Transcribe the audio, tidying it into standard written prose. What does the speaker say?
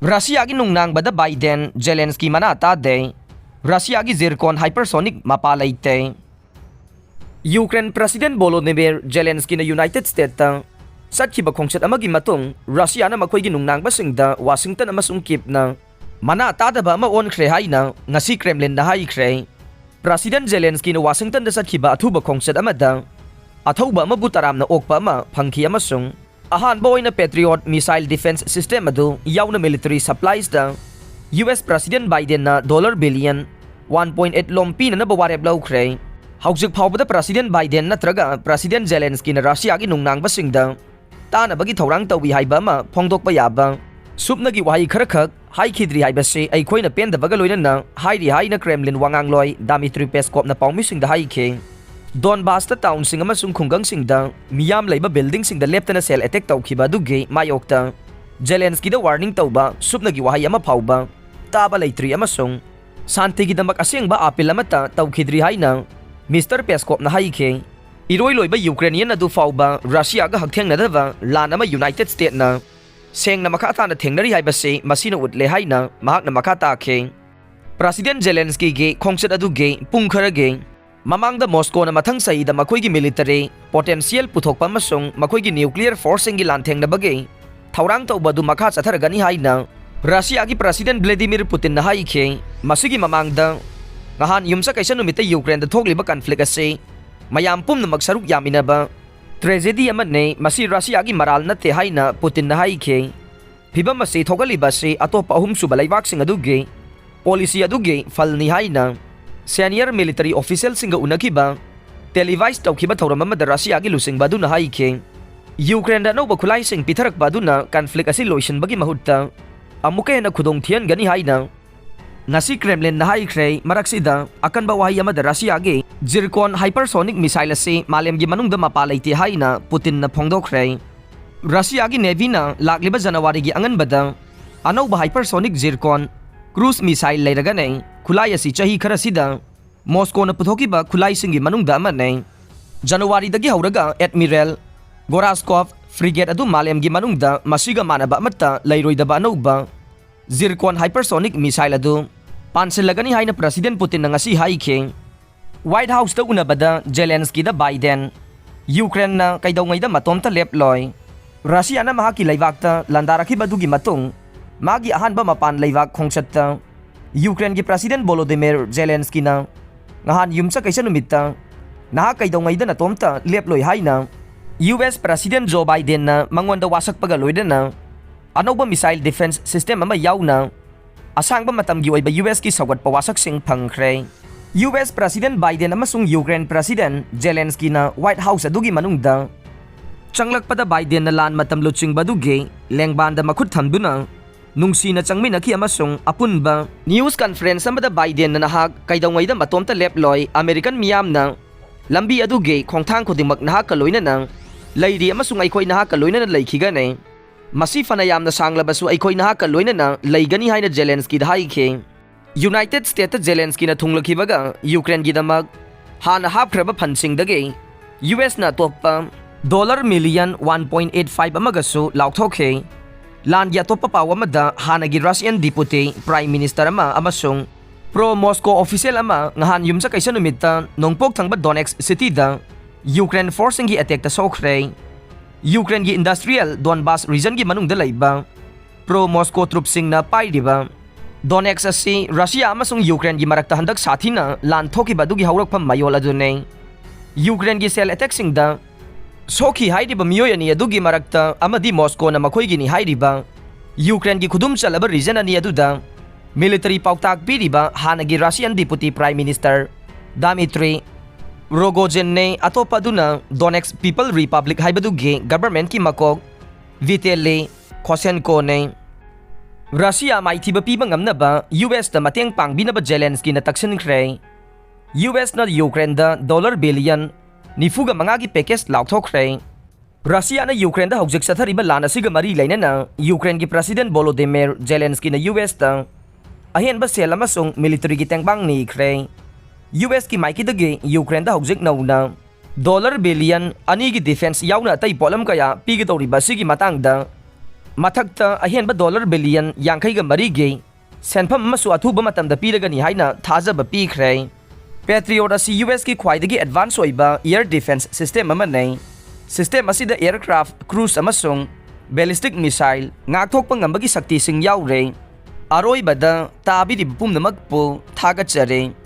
Russia gi Nungnangbada Biden, Zelensky mana Tade, Russia gi Zirkon Hypersonic Mapa Leite. Ukraine President Volodymyr Zelensky na United States ta satkiba khongchat amagi matung Russia na makhoi gi nungnangbasingda Washington amasung Kiev na mana tadaba ama on khre haina ngasi Kremlin na hai khre. President Zelensky na Washington da satkiba athuba khongchat amada athauba ama butaram na okpa ama phangki amasung ahan boy na Patriot missile defense system adu yauna military supplies da US President Biden na $1 billion 1.8 lompi na bawareb law khre. Haujik phawbada President Biden natraga President Zelensky na Russia gi nungnangbasingda tana bagi thorang tawbi haiba ma phongdokpa yaba supnagi wahi kharakhak hai khidri haibase ai khoina penda baga loina na hairi haina Kremlin wangangloi Dmitry Peskov na pawmisingda hai khe Donbas ta town sing amasung khunggang singda miyam leiba building singda leptana cell attack tawkhiba duge mayokta Zelensky da warning tawba supnagi wahi ama phawba taba leitri amasung santigi damak asengba apil amata tawkhidri haina Mr. Peskov na hai khe iroi loiba Ukrainian adu phawba Russia ga haktheng na daba lan ama United States na seng na makata na thengnari haibase masina utle haina mahak na makata khe President Zelensky ge khongchat adu ge pungkhara ge mamangda Moscow na mathang sai da makhoi gi military potential puthokpa masung makhoi gi nuclear force gi lantheng na bage thaurang tawba du makha chathargani haina Russia gi President Vladimir Putin na hai khe masigi mamangda ngahan yumsa kaisa numita Ukraine da thokliba conflict ase mayam pum na magsaruk yaminaba tragedy amane masi Russia gi maral na te haina Putin na hai khe phibam ase thogaliba se atopa ahum su balaibak sing aduge policy aduge falni haina senior military official singa unakiba televised tawkiba thoram amada Russia gi lusing badu na hai khe Ukraine da no bakhulai sing pitharak badu na conflict asi lotion bagi mahutta amuke na khudong thian gani haina ngasi Kremlin na hai khre maraksida akan ba wahi amada Russia gi Zirkon Hypersonic missile ase malem gi manungda Mapa Leite haina Putin na phongdok khre Russia gi Navy na lakliba January gi angan bada anauba Hypersonic Zirkon cruise missile leiraga nei khulai asi chahi khara sida Moscow na puthokiba khulai singi manungda amane January dagi hauraga Admiral Goraskov frigate adu malem gi manungda masiga manaba amata leiroidaba anauba Zirkon Hypersonic missile adu pansilagani haina President Putin na ngasi hai khe White House ta unabada Zelensky da Biden Ukraine na kaidongai da matomta leploi Russia na mahaki laibakta landaraki badugi matung magi ahanba mapan laibak khongchatta Ukraine gi President Volodymyr Zelensky na ngahan yumsa kaisa numitta naha kaidongai da natomta leploi haina US President Joe Biden na mangonda wasak pagaloida na anoba missile defense system ama yauna asangba matam gi oiba US ki sagat pawasak sing phangkhre US President Biden amasung Ukraine President Zelensky na White House adugi manungda changlakpada Biden na lan matam luching baduge lengbanda makhut thamduna nungsi na changminaki amasung apunba news conference amada Biden na nahak kaidongai da matomta leploi American miyam na lambi aduge khongthang khodimak nahak kaloina na leiri amasung aikhoi nahak kaloina na leikhiga nei masi fanayam na sanglabasu aikhoi nahak kaloina na leigani haina Zelensky da hai khe United States Zelensky na thunglakhibaga Ukraine gi damak hana hapkhraba phansing dage US na toppa $1.85 million amagasu lauthokhe lan ya topa pawa mada hanagi Russian deputy prime minister ama amasung pro Moscow official ama ngahan yumsa kaisa numita nongpok thangba Donetsk city da Ukraine forcing gi attack ta sokhre Ukraine gi industrial Donbas region gi manungda laiba pro Moscow troops sing na pairiba Donetsk asi Russia amasung Ukraine gi marakta handak sathina lan thoki badugi haurakpham mayol adune Ukraine gi cell attack sing da Soki hairiba miyoy ani adugi marakta amadi Moscow na makhoi gi ni hairiba Ukraine gi khudum chalaba region ani aduda military pauktak piriba hanagi Russian deputy prime minister Dmitry Rogozin ne atopa duna Donetsk People Republic haibadugi government ki makok Vitaly Kosenko ne Russia maithiba piba ngamnaba US da mateng pangbinaba Zelensky na taksin khre US na Ukraine da $1 billion nifuga mangagi package lauthokre Russia na Ukraine da hojik sathariba lana siga mari laina na Ukraine gi President Volodymyr Zelensky na US ta ahen ba sel amasung military gi tengbang ni khre US ki maiki dage Ukraine da hojik nauna $1 billion ani gi defense yauna tai polam kaya pigi tori basigi matang da mathakta ahenba dollar billion yankhai ga mari ge senpham masu athuba matamda piragani haina thajaba pikhre. Patriot asi US ki khwaidagi advance oiba air defense system ama nei. System asida aircraft, cruise amasung ballistic missile ngakthokpa ngambagi sakti sing yaure. Aroibada tabiri pumnamak po thagatjare.